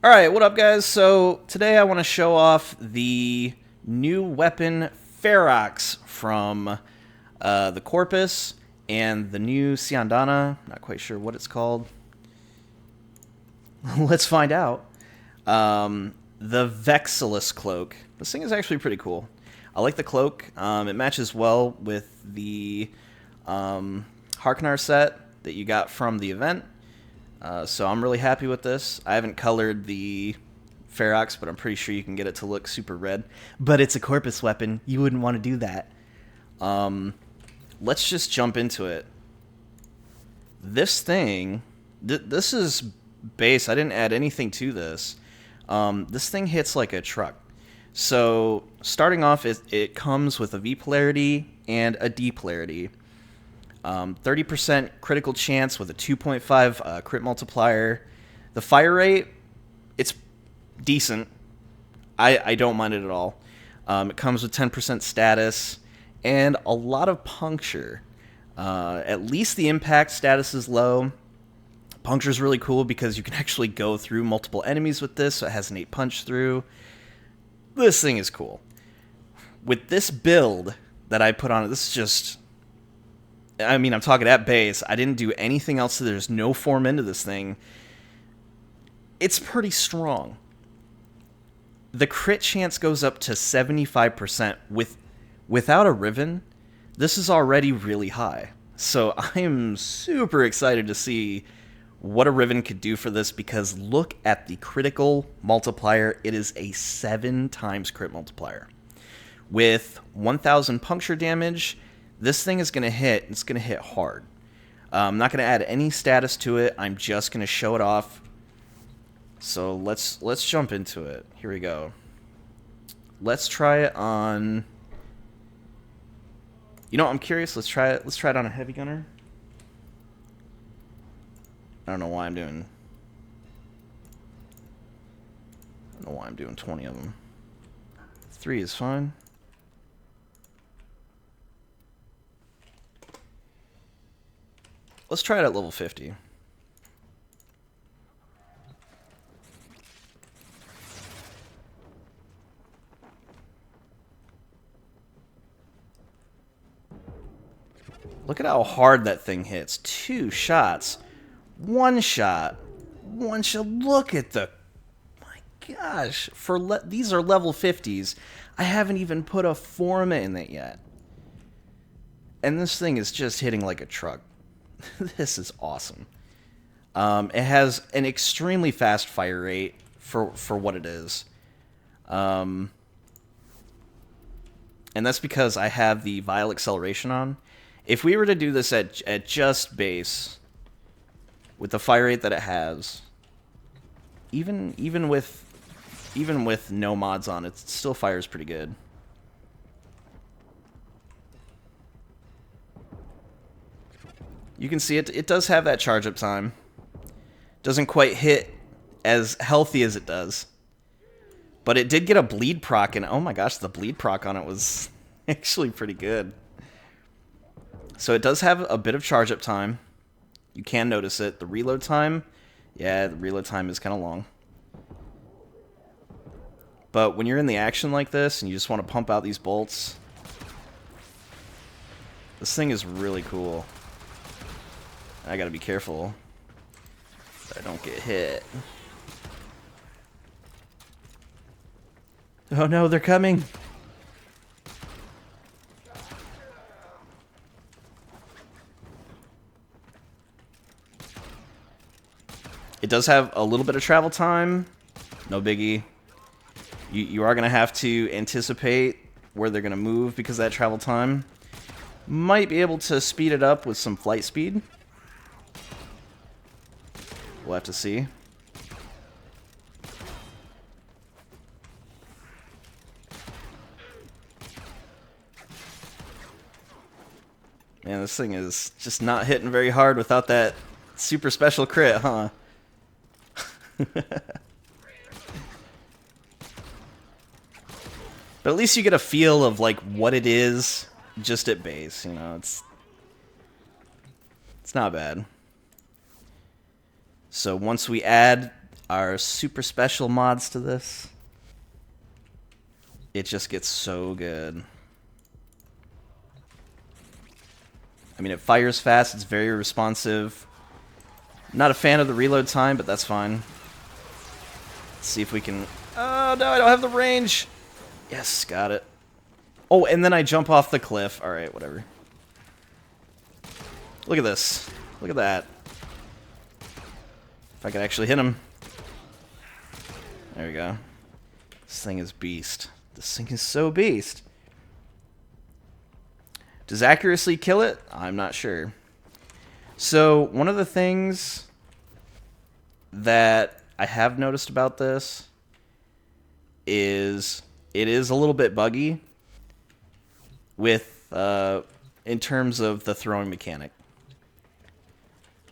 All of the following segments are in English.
Alright, what up guys? So today I want to show off the new weapon Ferrox from the Corpus and the new syandana. Not quite sure what it's called. Let's find out. The Vexillus Cloak. This thing is actually pretty cool. I like the cloak. It matches well with the Harkonar set that you got from the event. So I'm really happy with this. I haven't colored the Ferrox, but I'm pretty sure you can get it to look super red. But it's a Corpus weapon. You wouldn't want to do that. Let's just jump into it. This thing, this is base. I didn't add anything to this. This thing hits like a truck. So starting off, it comes with a V polarity and a D polarity. 30% critical chance with a 2.5 crit multiplier. The fire rate, it's decent. I don't mind it at all. It comes with 10% status and a lot of puncture. At least the impact status is low. Puncture is really cool because you can actually go through multiple enemies with this, so it has an 8 punch through. This thing is cool. With this build that I put on it, this is just... I mean, I'm talking at base. I didn't do anything else, so there's no form into this thing. It's pretty strong. The crit chance goes up to 75% without a Riven. This is already really high. So I am super excited to see what a Riven could do for this, because look at the critical multiplier. It is a 7 times crit multiplier. With 1000 puncture damage, this thing is going to hit. It's going to hit hard. I'm not going to add any status to it. I'm just going to show it off. So let's jump into it. Here we go. Let's try it on... You know, I'm curious. Let's try it. Let's try it on a heavy gunner. I don't know why I'm doing... I don't know why I'm doing 20 of them. 3 is fine. Let's try it at level 50. Look at how hard that thing hits. 2 shots. 1 shot. 1 shot. Look at the... My gosh. These are level 50s. I haven't even put a Forma in it yet. And this thing is just hitting like a truck. This is awesome. It has an extremely fast fire rate for what it is. And that's because I have the Vial Acceleration on. If we were to do this at just base, with the fire rate that it has, even with no mods on, it still fires pretty good. You can see it does have that charge up time. Doesn't quite hit as healthy as it does. But it did get a bleed proc, and oh my gosh, the bleed proc on it was actually pretty good. So it does have a bit of charge up time. You can notice it. The reload time, yeah, the reload time is kind of long. But when you're in the action like this and you just want to pump out these bolts, this thing is really cool. I gotta be careful that I don't get hit. Oh no, they're coming! It does have a little bit of travel time. No biggie. You are gonna have to anticipate where they're gonna move because of that travel time. Might be able to speed it up with some flight speed. We'll have to see. Man, this thing is just not hitting very hard without that super special crit, huh? But at least you get a feel of like what it is just at base, you know. It's not bad. So once we add our super special mods to this. It just gets so good. I mean, it fires fast, it's very responsive. Not a fan of the reload time, but that's fine. Let's see if we can... Oh, no, I don't have the range! Yes, got it. Oh, and then I jump off the cliff. Alright, whatever. Look at this. Look at that. If I could actually hit him. There we go. This thing is beast. This thing is so beast. Does accuracy kill it? I'm not sure. So, one of the things that I have noticed about this is it is a little bit buggy with in terms of the throwing mechanic.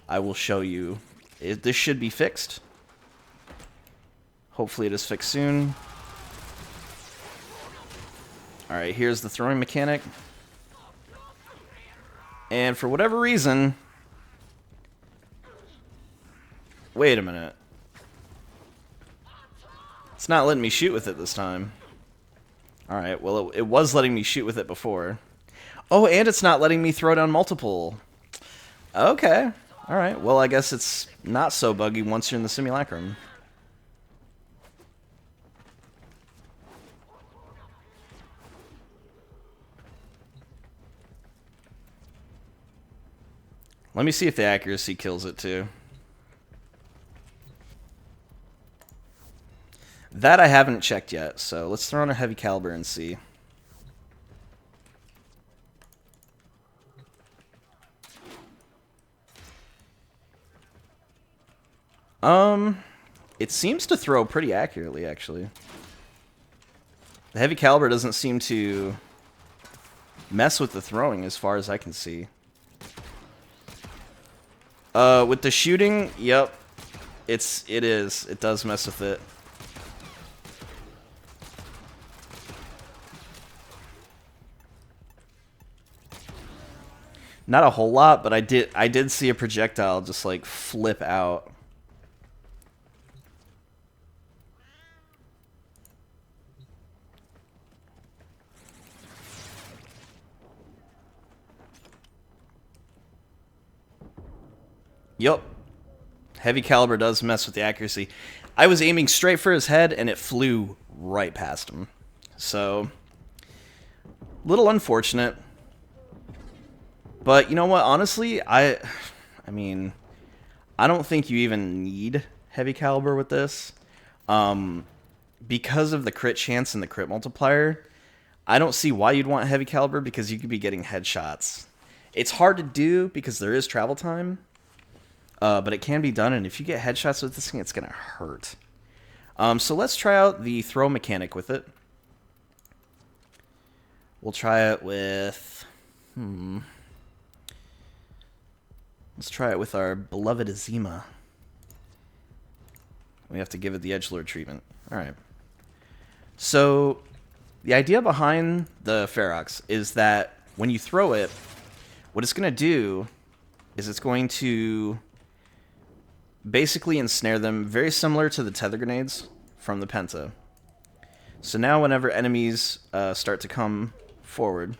I will show you. This should be fixed. Hopefully it is fixed soon. Alright, here's the throwing mechanic. And for whatever reason... Wait a minute. It's not letting me shoot with it this time. Alright, well, it was letting me shoot with it before. Oh, and it's not letting me throw down multiple. Okay. Alright, well, I guess it's not so buggy once you're in the simulacrum. Let me see if the accuracy kills it, too. That I haven't checked yet, so let's throw on a heavy caliber and see. It seems to throw pretty accurately, actually. The heavy caliber doesn't seem to mess with the throwing as far as I can see. With the shooting, yep. It does mess with it. Not a whole lot, but I did see a projectile just like flip out. Yup. Heavy caliber does mess with the accuracy. I was aiming straight for his head, and it flew right past him. So, little unfortunate. But you know what? Honestly, I mean, I don't think you even need heavy caliber with this. Because of the crit chance and the crit multiplier, I don't see why you'd want heavy caliber because you could be getting headshots. It's hard to do because there is travel time. But it can be done, and if you get headshots with this thing, it's going to hurt. So let's try out the throw mechanic with it. We'll try it with... Let's try it with our beloved Azima. We have to give it the edgelord treatment. Alright. So, the idea behind the Ferrox is that when you throw it, what it's going to do is it's going to... basically ensnare them, very similar to the tether grenades from the Penta. So now whenever enemies start to come forward,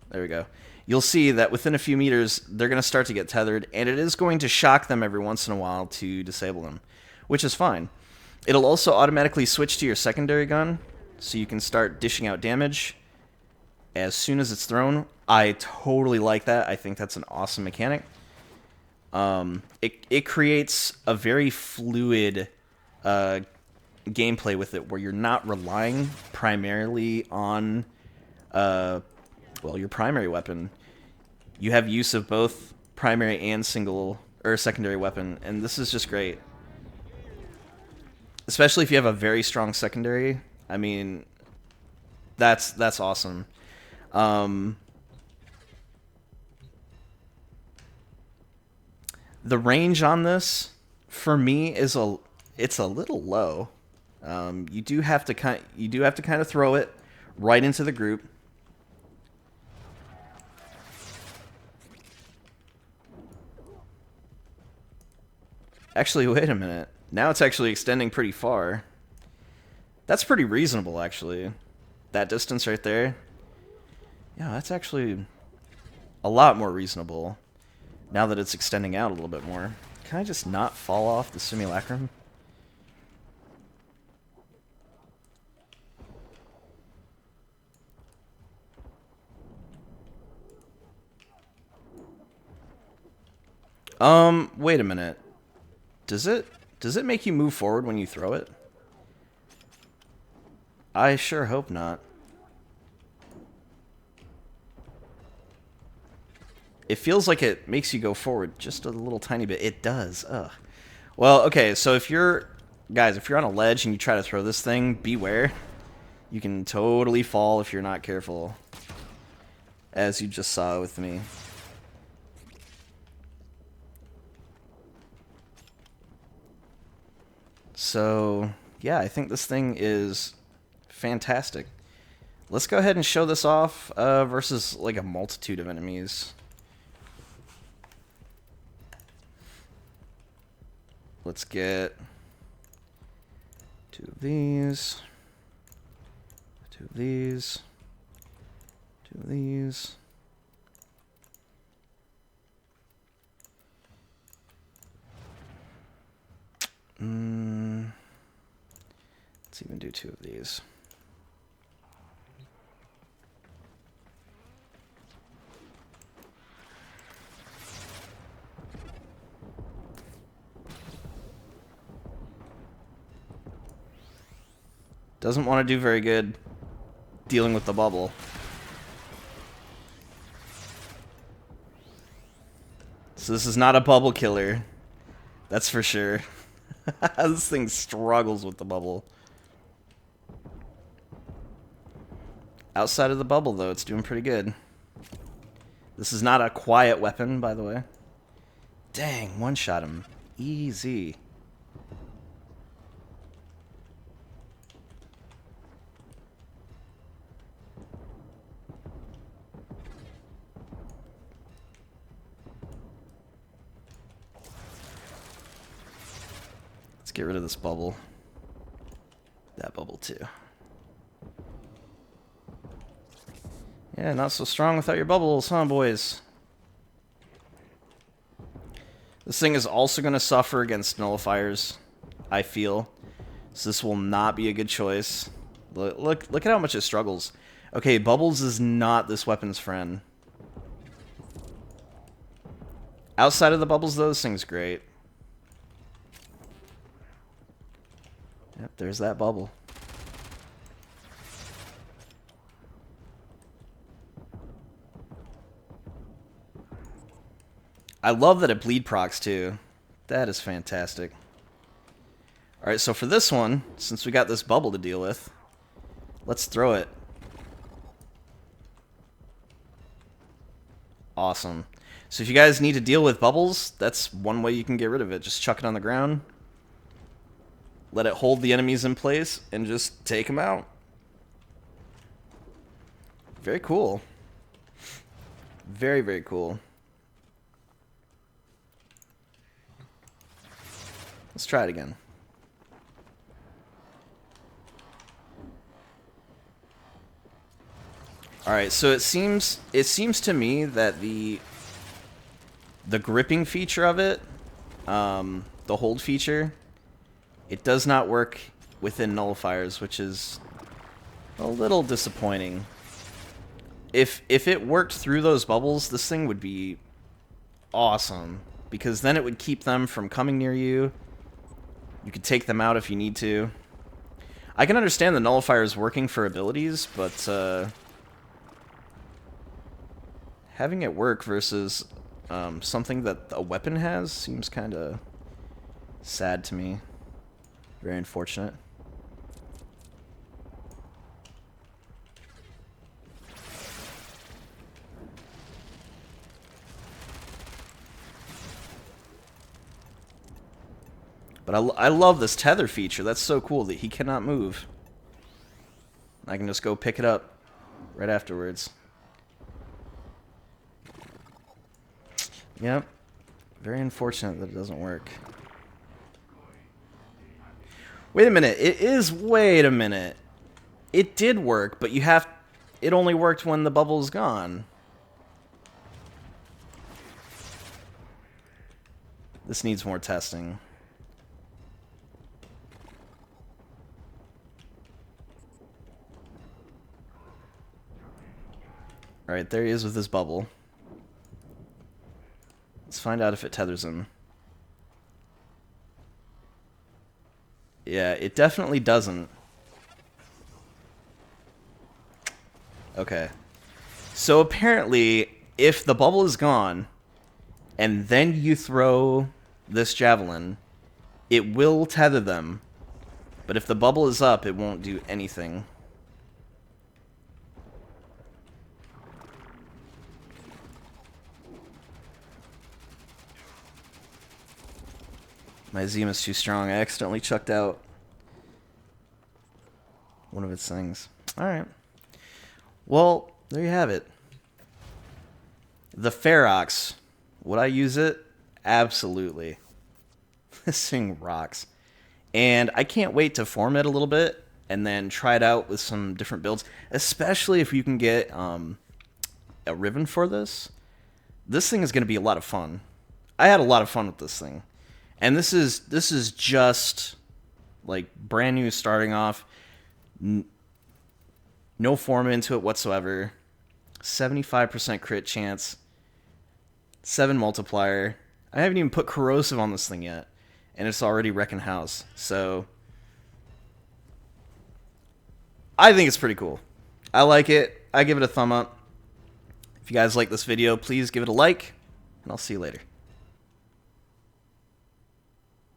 there we go, you'll see that within a few meters, they're going to start to get tethered, and it is going to shock them every once in a while to disable them, which is fine. It'll also automatically switch to your secondary gun, so you can start dishing out damage as soon as it's thrown. I totally like that. I think that's an awesome mechanic. It creates a very fluid gameplay with it, where you're not relying primarily on your primary weapon. You have use of both primary and secondary weapon, and this is just great. Especially if you have a very strong secondary. I mean, that's awesome. The range on this, for me, it's a little low. You do have to kind of throw it right into the group. Actually, wait a minute. Now it's actually extending pretty far. That's pretty reasonable, actually. That distance right there. Yeah, that's actually a lot more reasonable now that it's extending out a little bit more. Can I just not fall off the simulacrum? Wait a minute. Does it make you move forward when you throw it? I sure hope not. It feels like it makes you go forward just a little tiny bit. It does. Ugh. Well, okay, so if you're... Guys, if you're on a ledge and you try to throw this thing, beware. You can totally fall if you're not careful. As you just saw with me. So, yeah, I think this thing is fantastic. Let's go ahead and show this off versus like a multitude of enemies. Let's get 2 of these, 2 of these, 2 of these. Let's even do 2 of these. Doesn't want to do very good dealing with the bubble. So this is not a bubble killer. That's for sure. This thing struggles with the bubble. Outside of the bubble, though, it's doing pretty good. This is not a quiet weapon, by the way. Dang, one-shot him. Easy. Let's get rid of this bubble. That bubble, too. Yeah, not so strong without your bubbles, huh, boys? This thing is also going to suffer against nullifiers, I feel. So this will not be a good choice. Look at how much it struggles. Okay, bubbles is not this weapon's friend. Outside of the bubbles, though, this thing's great. Yep, there's that bubble. I love that it bleed procs too. That is fantastic. Alright, so for this one, since we got this bubble to deal with, let's throw it. Awesome. So if you guys need to deal with bubbles, that's one way you can get rid of it. Just chuck it on the ground. Let it hold the enemies in place, and just take them out. Very cool. Very, very cool. Let's try it again. Alright, so it seems to me that the gripping feature of it, the hold feature, it does not work within nullifiers, which is a little disappointing. If it worked through those bubbles, this thing would be awesome, because then it would keep them from coming near you. You could take them out if you need to. I can understand the nullifiers working for abilities, but having it work versus something that a weapon has seems kind of sad to me. Very unfortunate. But I love this tether feature. That's so cool that he cannot move. I can just go pick it up right afterwards. Yep. Very unfortunate that it doesn't work. Wait a minute. Wait a minute. It did work, but you have... It only worked when the bubble's gone. This needs more testing. Alright, there he is with his bubble. Let's find out if it tethers him. Yeah, it definitely doesn't. Okay. So apparently, if the bubble is gone, and then you throw this javelin, it will tether them. But if the bubble is up, it won't do anything. My Zim is too strong. I accidentally chucked out one of its things. Alright. Well, there you have it. The Ferrox. Would I use it? Absolutely. This thing rocks. And I can't wait to form it a little bit and then try it out with some different builds. Especially if you can get a ribbon for this. This thing is going to be a lot of fun. I had a lot of fun with this thing. And this is just like brand new starting off. No form into it whatsoever. 75% crit chance. 7 multiplier. I haven't even put corrosive on this thing yet. And it's already wrecking house. So I think it's pretty cool. I like it. I give it a thumb up. If you guys like this video, please give it a like. And I'll see you later.